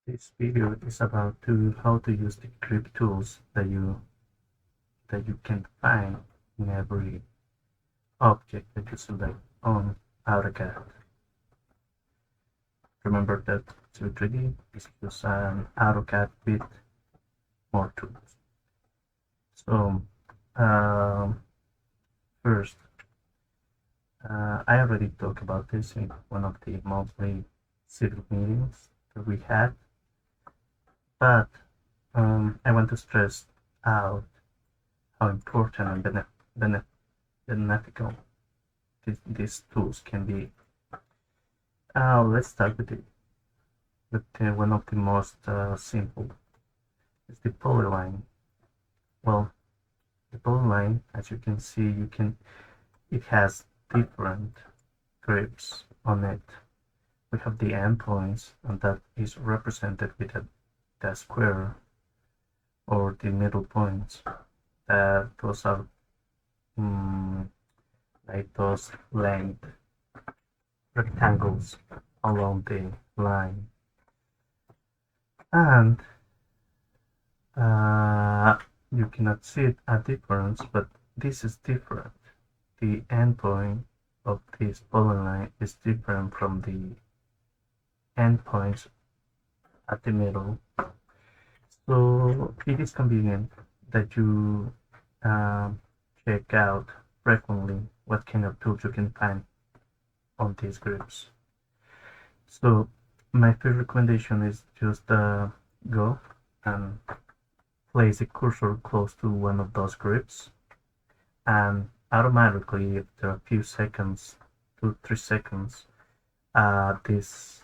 This video is about how to use the grip tools that you can find in every object that you select on AutoCAD. Remember that 3D is just an AutoCAD with more tools. So first, I already talked about this in one of the monthly civil meetings that we had, but I want to stress out how important and beneficial these tools can be. Let's start with one of the most simple. Is the polyline. Well, the polyline, as you can see, it has different grips on it. We have the endpoints, and that is represented with the square or the middle points. Those are like those length rectangles along the line, and you cannot see a difference, but this is different. The endpoint of this polyline is different from the endpoints at the middle. So it is convenient that you check out frequently what kind of tools you can find on these grips. So my first recommendation is just go and place the cursor close to one of those grips, and automatically after a few seconds, 2-3 seconds, this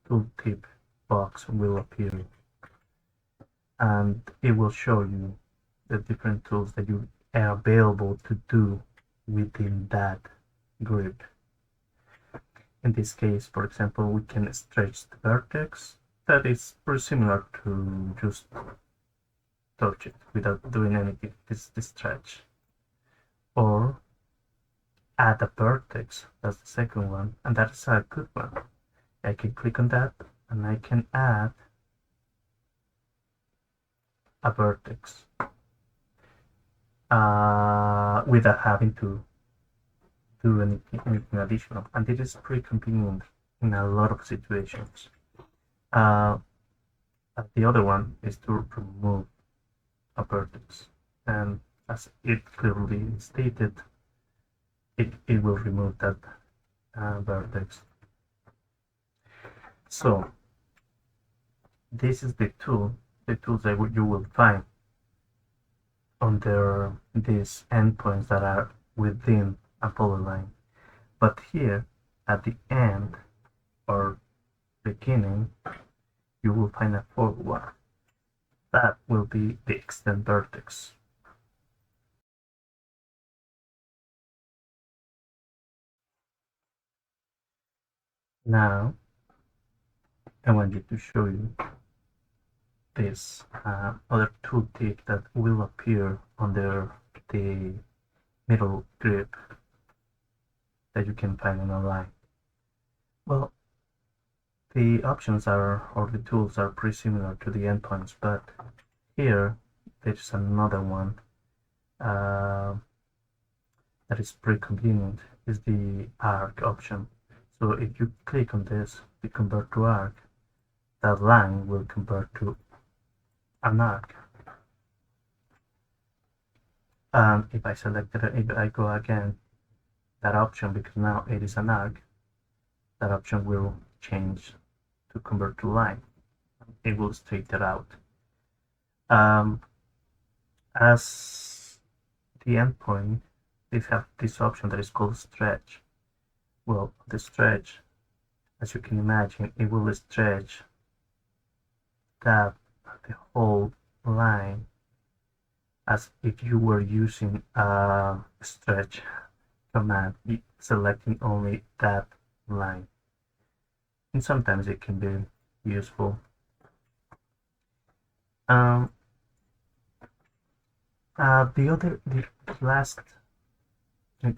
tooltip box will appear, and it will show you the different tools that you are available to do within that grip. In this case, for example, we can stretch the vertex. That is pretty similar to just touch it without doing anything. This is the stretch. Or add a vertex. That's the second one, and that is a good one. I can click on that and I can add a vertex without having to do anything additional, and it is pretty convenient in a lot of situations. The other one is to remove a vertex, and as it clearly stated, it will remove that vertex. So this is the tools that you will find under these endpoints that are within a polyline. But here at the end or beginning, you will find a fourth one. That will be the extend vertex. Now I want you to show you this other tooltip that will appear under the middle grip that you can find online. Well, the options or the tools are pretty similar to the endpoints, but here there's another one that is pretty convenient, is the arc option. So if you click on this, the convert to arc, that line will convert to an arc. And if I select it, if I go again, that option, because now it is an arc, that option will change to convert to line. It will straighten it out. As the endpoint, they have this option that is called stretch. Well, the stretch, as you can imagine, it will stretch the whole line as if you were using a stretch command, selecting only that line. And sometimes it can be useful. The last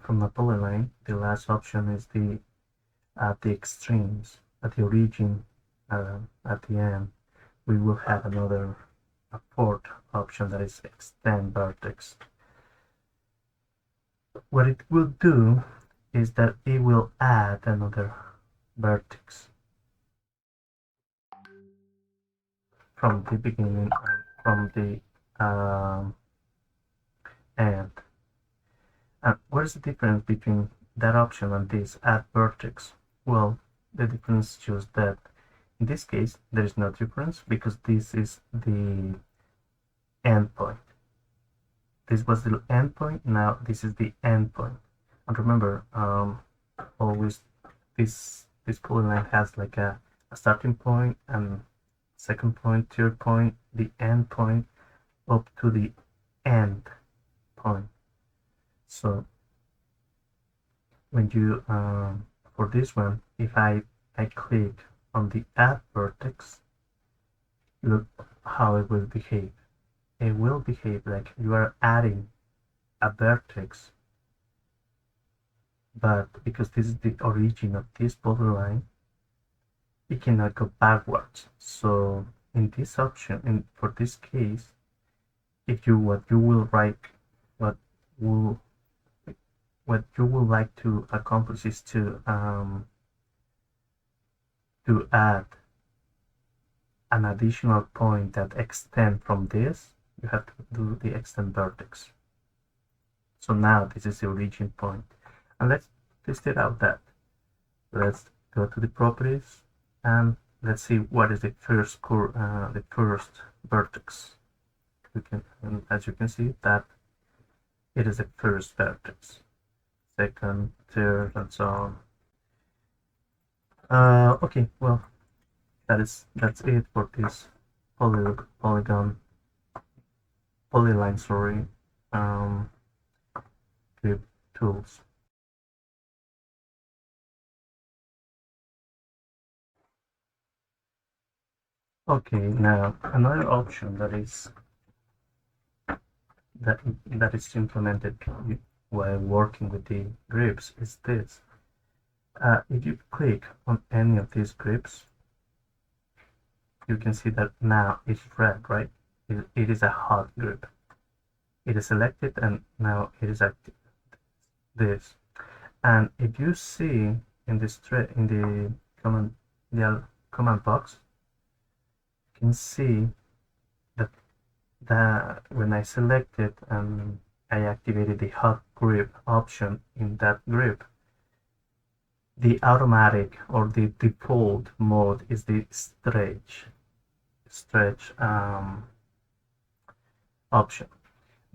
from the polyline, the last option is the at the extremes, at the origin, at the end, we will have another a fourth option, that is extend vertex. What it will do is that it will add another vertex from the beginning and from the end. And what is the difference between that option and this add vertex? Well, the difference is just that in this case there is no difference because this is the endpoint. This was the endpoint, now this is the endpoint. And remember, always this polyline has like a starting point and second point, third point, the end point, up to the end point. So when you for this one, if I click on the add vertex, look how it will behave. It will behave like you are adding a vertex, but because this is the origin of this polyline, it cannot go backwards. So in this option, for this case, if you what you will like to accomplish is to add an additional point that extend from this. You have to do the extend vertex. So now this is the origin point, and let's test it out. That let's go to the properties and let's see what is the first vertex. We can, and as you can see, that it is the first vertex, second, third, and so on. Okay, well, that's it for this polyline, sorry, grid tools. Okay, now another option that is implemented while working with the grips is this. If you click on any of these grips, you can see that now it's red, right? It is a hot grip. It is selected and now it is active. This, and if you see in the command box, you can see that when I selected and I activated the hot grip option in that grip, the automatic or the default mode is the stretch option.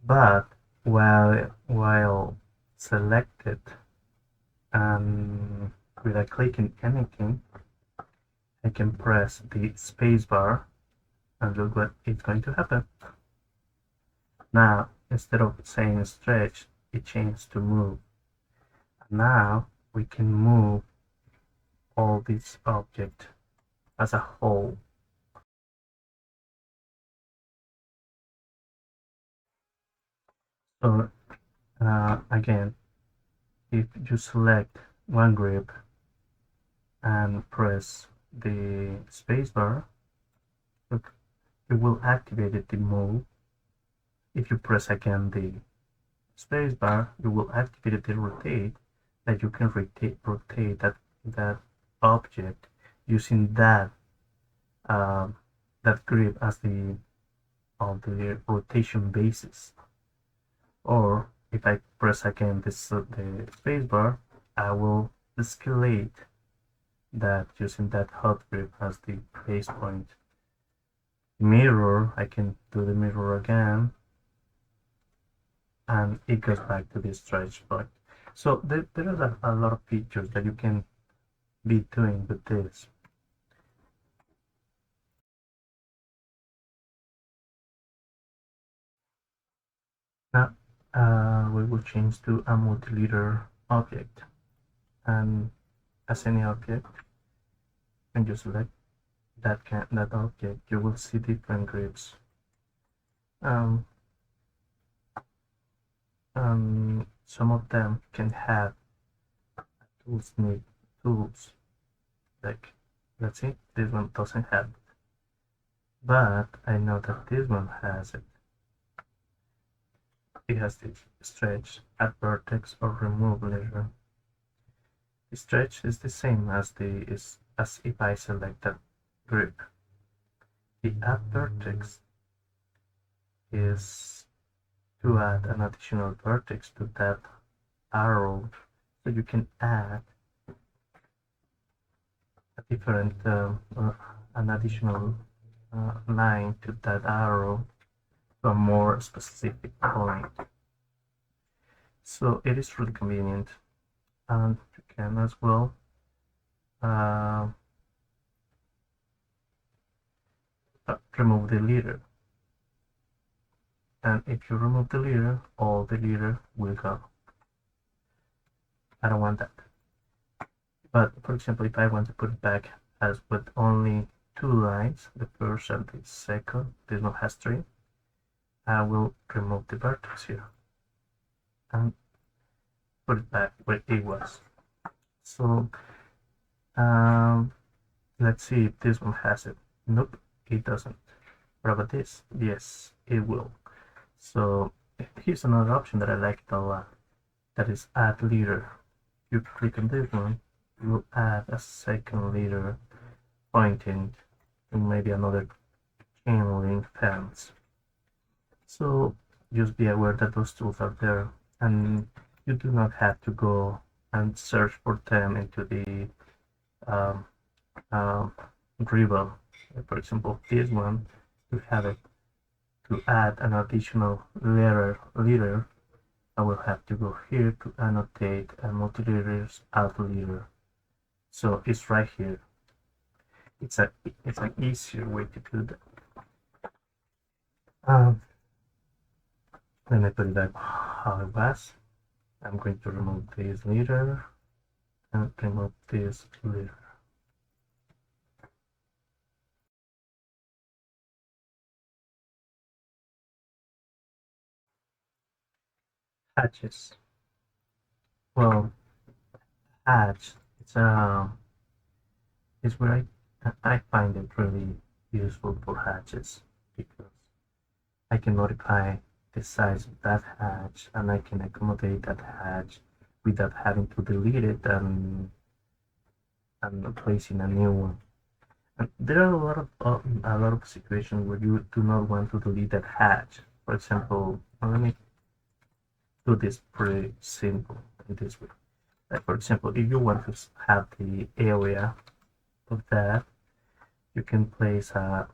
But while selected and without clicking anything, I can press the spacebar and look what is going to happen. Now, instead of saying stretch, it changed to move. Now we can move all this object as a whole. So again, if you select one grip and press the spacebar, look, it will activate the move. If you press again the spacebar, you will activate the rotate, that you can rotate that object using that grip as the rotation basis. Or if I press again the spacebar, I will escalate that using that hot grip as the base point. Mirror, I can do the mirror again, and it goes back to the stretch point. So there are a lot of features that you can be doing with this. Now we will change to a multileader object, and as any object, when you select that object, you will see different grips. Some of them can have a tool tools. Like, let's see, this one doesn't have it, but I know that this one has it. It has this stretch, add vertex, or remove layer. The stretch is the same as as if I select that group. The add vertex is to add an additional vertex to that arrow, so you can add a different an additional line to that arrow to a more specific point. So it is really convenient, and you can as well remove the leader. And if you remove the leader, all the leader will go. I don't want that. But for example, if I want to put it back as with only 2 lines, the first and the second, this one has 3, I will remove the vertex here and put it back where it was. So let's see if this one has it. Nope, it doesn't. What about this? Yes, it will. So here's another option that I like a lot. That is add leader. You click on this one, you will add a second leader pointing to maybe another chain link fence. So just be aware that those tools are there, and you do not have to go and search for them into the Dribble. For example, this one, to have it, to add an additional leader, I will have to go here to annotate a multileader's add leader. So it's right here. It's an easier way to do that. Let me put it back how it was. I'm going to remove this leader and remove this leader. Hatches. Well, hatch, it's where I find it really useful for hatches, because I can modify the size of that hatch and I can accommodate that hatch without having to delete it and placing a new one. And there are a lot of situations where you do not want to delete that hatch. For example, let me do this pretty simple in this way. Like for example, if you want to have the area of that, you can place a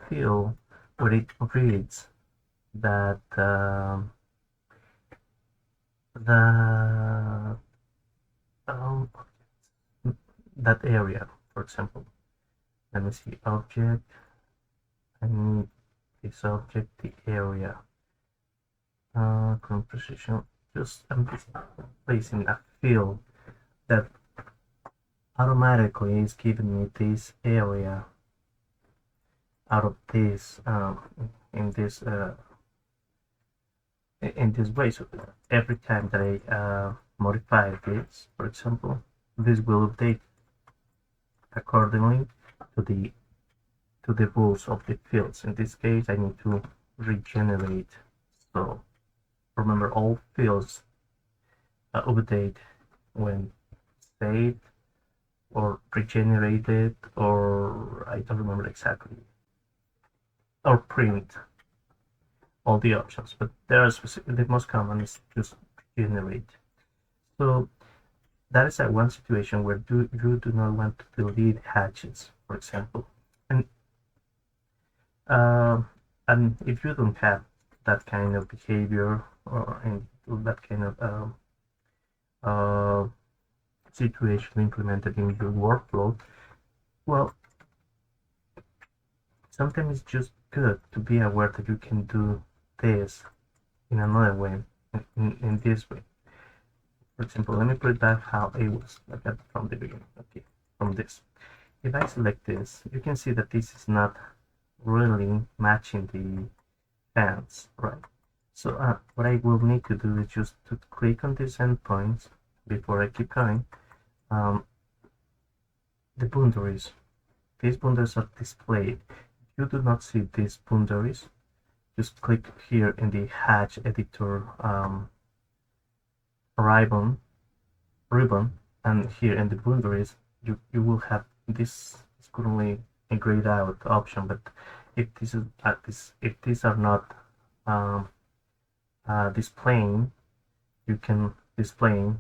field where it reads that that area. For example, let me see, object, I need this object, the area, composition. I'm just placing a field that automatically is giving me this area out of this in this way. So every time that I modify this, for example, this will update accordingly to the rules of the fields. In this case, I need to regenerate. So remember, all fields update when saved or regenerated, or I don't remember exactly, or print, all the options, but there are specific, the most common is just regenerate. So that is one situation where you do not want to delete hatches, for example, and if you don't have that kind of behavior or that kind of situation implemented in your workflow, well, sometimes it's just good to be aware that you can do this in another way, in this way. For example, let me put it back how it was, like that from the beginning. Okay, from this. If I select this, you can see that this is not really matching the fence, right? So what I will need to do is just to click on these endpoints before I keep going, um, the boundaries. These boundaries are displayed. If you do not see these boundaries, just click here in the hatch editor ribbon, and here in the boundaries, you will have this is currently a grayed out option. But if this is if these are not um, displaying, you can display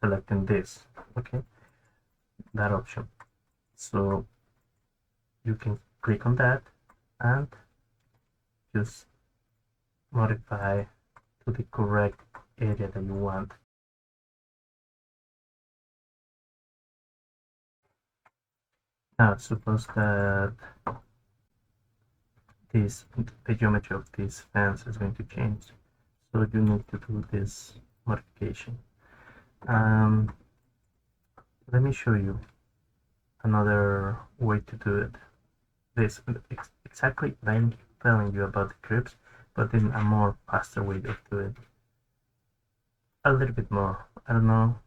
selecting this. Okay, that option. So you can click on that and just modify to the correct area that you want. Now suppose that the geometry of this fence is going to change, so you need to do this modification. Let me show you another way to do it. This exactly what I'm telling you about the grips, but in a more faster way of doing it. A little bit more. I don't know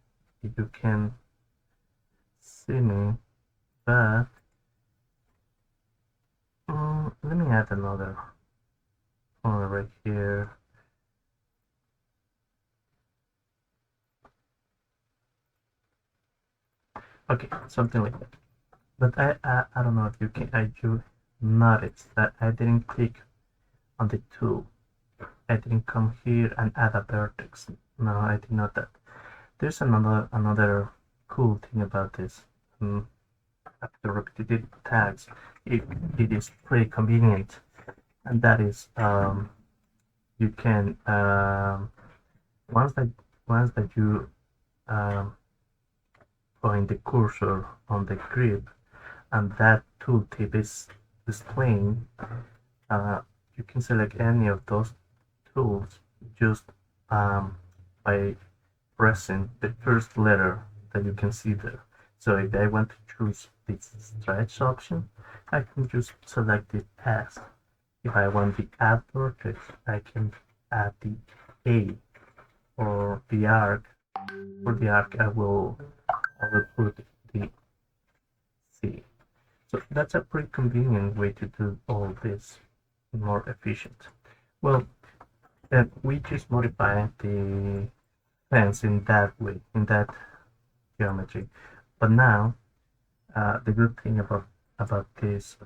if you can see me, but let me add another one right here. Okay, something like that. But I don't know if you can. You notice that I didn't click on the tool. I didn't come here and add a vertex. No, I did not that. There's another cool thing about this. After repetitive tags, it is pretty convenient, and that is you can once that you point the cursor on the grip and that tooltip is displaying, you can select any of those tools just by pressing the first letter that you can see there. So if I want to choose this stretch option, I can just select it as. If I want the add vertex, I can add the A, or the arc. For the arc, I will put the C. So that's a pretty convenient way to do all this more efficient. Well, we just modify the fence in that way, in that geometry. But now, the good thing about this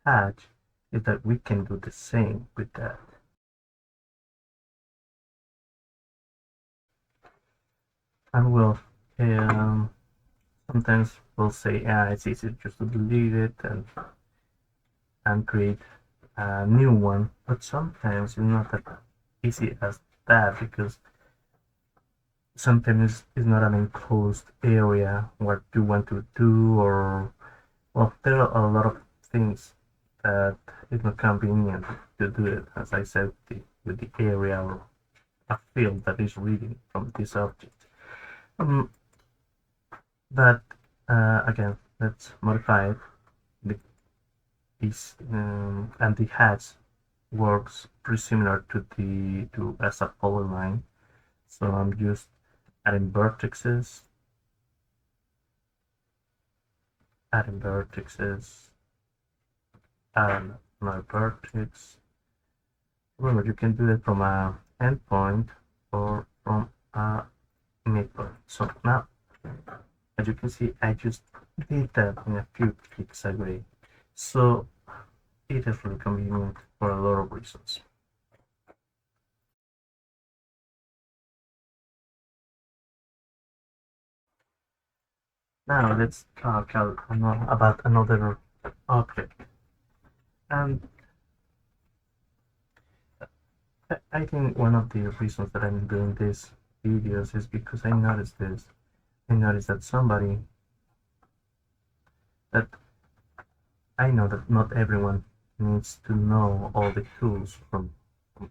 hatch is that we can do the same with that. And we'll sometimes we'll say, yeah, it's easy just to delete it and create a new one. But sometimes it's not that easy as that, because sometimes it's not an enclosed area what you want to do, or well, there are a lot of things that it's not convenient to do it, as I said, with the area or a field that is reading from this object. But again, let's modify it. And the hatch works pretty similar to as a polyline. So I'm just adding vertices, adding another vertex. Remember, you can do it from a endpoint or from a midpoint. So now, as you can see, I just did that in a few clicks away. So it is really convenient for a lot of reasons. Now let's talk about another object. And I think one of the reasons that I'm doing these videos is because I noticed this. I noticed that that I know that not everyone needs to know all the tools from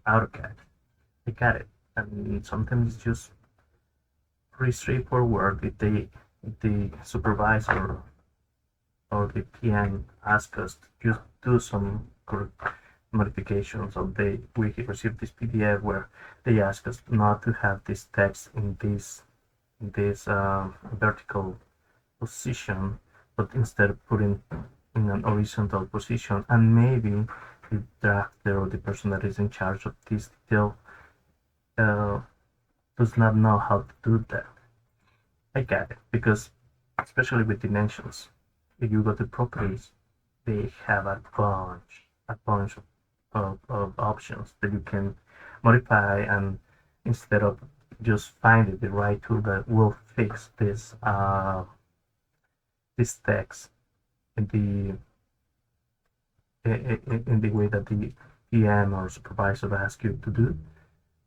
AutoCAD. I get it. And sometimes it's just pretty straightforward if the supervisor or the PM asks us to just do some modifications, or we received this PDF where they ask us not to have this text in this vertical position, but instead putting in an horizontal position, and maybe the drafter or the person that is in charge of this detail uh, does not know how to do that. I get it, because especially with dimensions, if you go to properties, they have a bunch of options that you can modify, and instead of just finding the right tool that will fix this text in the way that the PM or supervisor asks you to do,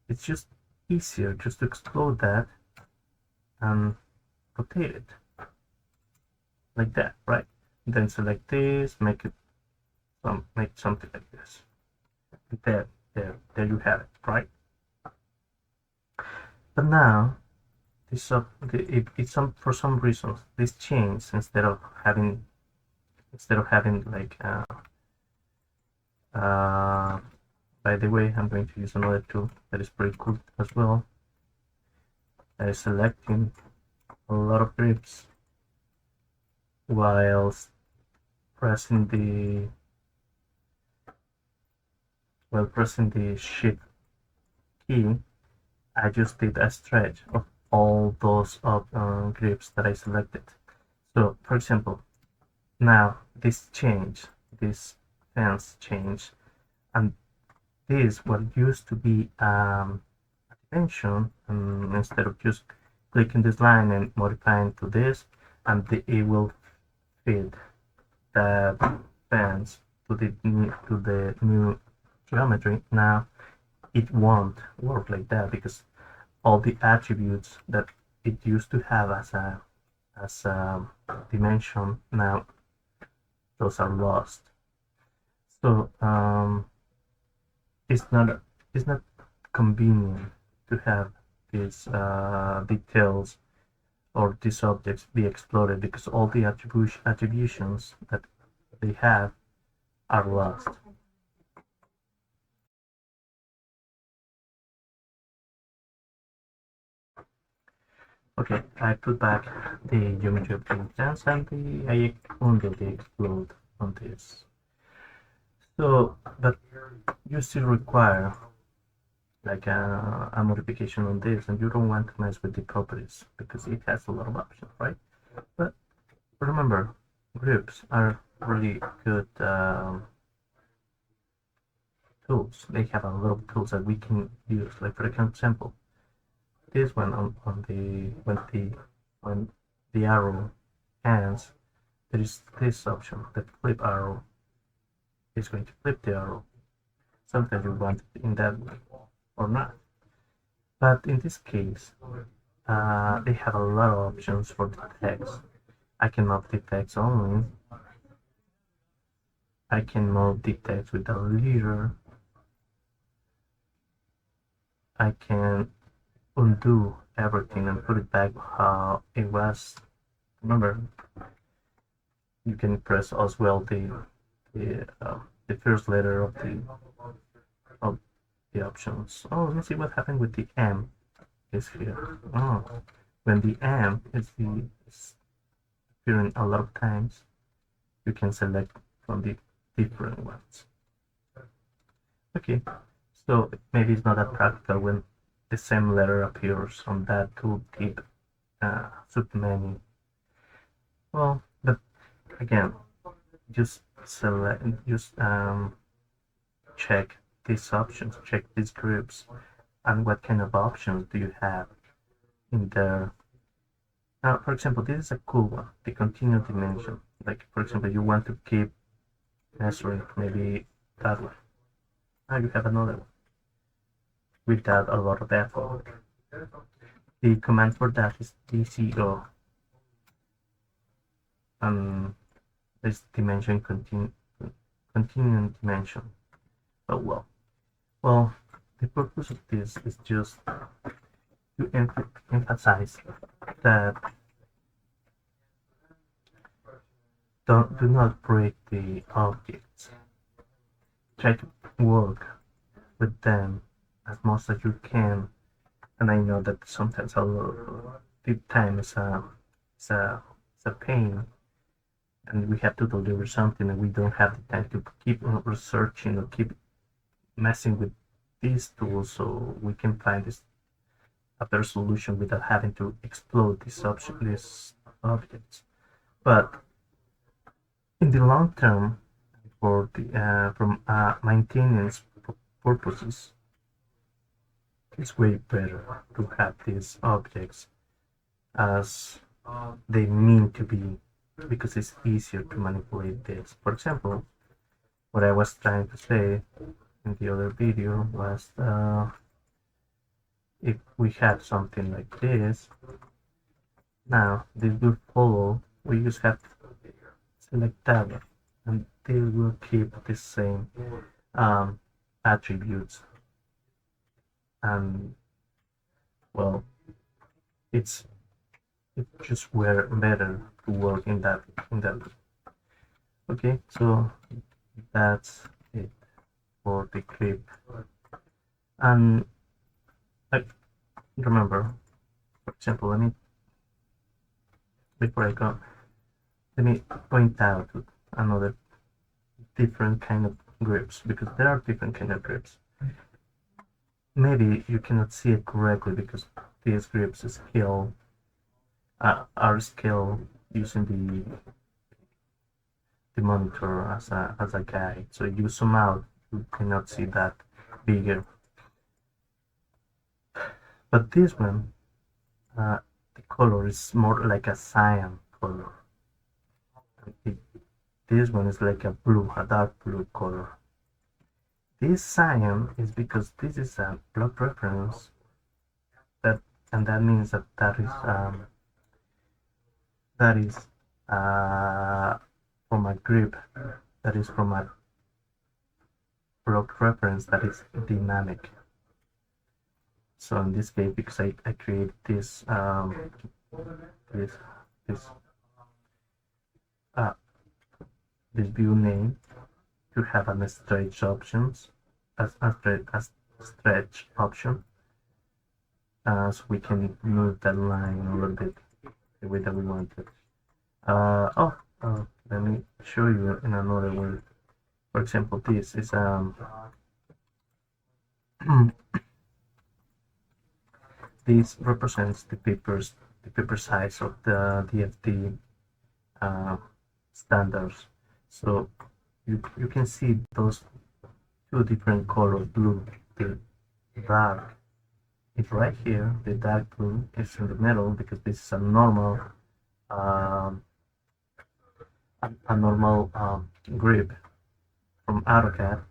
it's just easier just to explode that and rotate it like that, right? Then select this, make something like this. There you have it, right? But now, for some reasons this changed, instead of having like by the way, I'm going to use another tool that is pretty cool as well. That is selecting a lot of grips whilst pressing the shift key. I just did a stretch of all those grips that I selected. So, for example, now this fence changed, and this what used to be a dimension, and instead of just clicking this line and modifying to this, and it will fit that fence to the new geometry. Now it won't work like that, because all the attributes that it used to have as a dimension, now those are lost. So it's not convenient to have these details or these objects be explored, because all the attributions that they have are lost. Okay, I put back the geometry of the instance, and I undid the explode on this. So, but you still require like a modification on this, and you don't want to mess with the properties because it has a lot of options, right? But remember, groups are really good tools. They have a lot of tools that we can use. Like for example, this one on the when the arrow ends, there is this option, that flip arrow is going to flip the arrow. Sometimes you want it in that way or not. But in this case, they have a lot of options for the text. I can move the text only. I can move the text with a leader. I can undo everything and put it back how it was. Remember, you can press as well the first letter of the options. Oh, let me see what happened with the M is here. Oh, when the M is appearing a lot of times, you can select from the different ones. Okay, so maybe it's not that practical when the same letter appears on that tooltip submenu. Well, but again, just check these options, check these groups, and what kind of options do you have in there. Now, for example, this is a cool one, the continuous dimension. Like, for example, you want to keep measuring maybe that one. Now you have another one without a lot of effort. The command for that is DCO, and this dimension continuum dimension. Oh well, the purpose of this is just to emphasize that do not break the objects. Try to work with them as much as you can. And I know that sometimes the time is a, is a pain, and we have to deliver something, and we don't have the time to keep researching or keep messing with these tools, so we can find this a better solution without having to explode these objects. But in the long term, for the from maintenance purposes, it's way better to have these objects as they mean to be, because it's easier to manipulate this. For example, what I was trying to say in the other video was if we had something like this, now this will follow, we just have to select tab, and they will keep the same attributes, and well, it's just better to work in that. Okay, so that's it for the clip. And remember, for example, before I go, let me point out another different kind of grips, because there are different kind of grips. Maybe you cannot see it correctly because these grips are scaled using the monitor as a guide. So if you zoom out, you cannot see that bigger. But this one, the color is more like a cyan color. This one is like a dark blue color. This cyan is because this is a block reference, and that means that is from a grip, that is from a block reference that is dynamic. So in this case, because I create this this view name to have a stretch options as stretch option, so we can move that line a little bit the way that we want it. Let me show you in another way. For example, this is this represents the paper size of the DFT standards. So you can see those two different colors, blue, the dark. It's right here. The dark blue is in the middle because this is a normal grip from AutoCAD,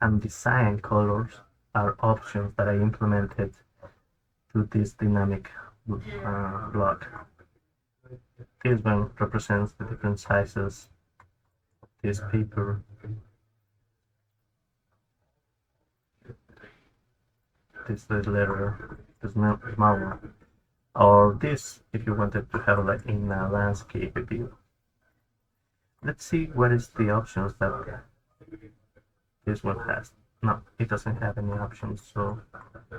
and the cyan colors are options that I implemented to this dynamic block. This one represents the different sizes of this paper. This letter, this small one, or this if you wanted to have like in a landscape view. Let's see what is the options that this one has. No, it doesn't have any options, so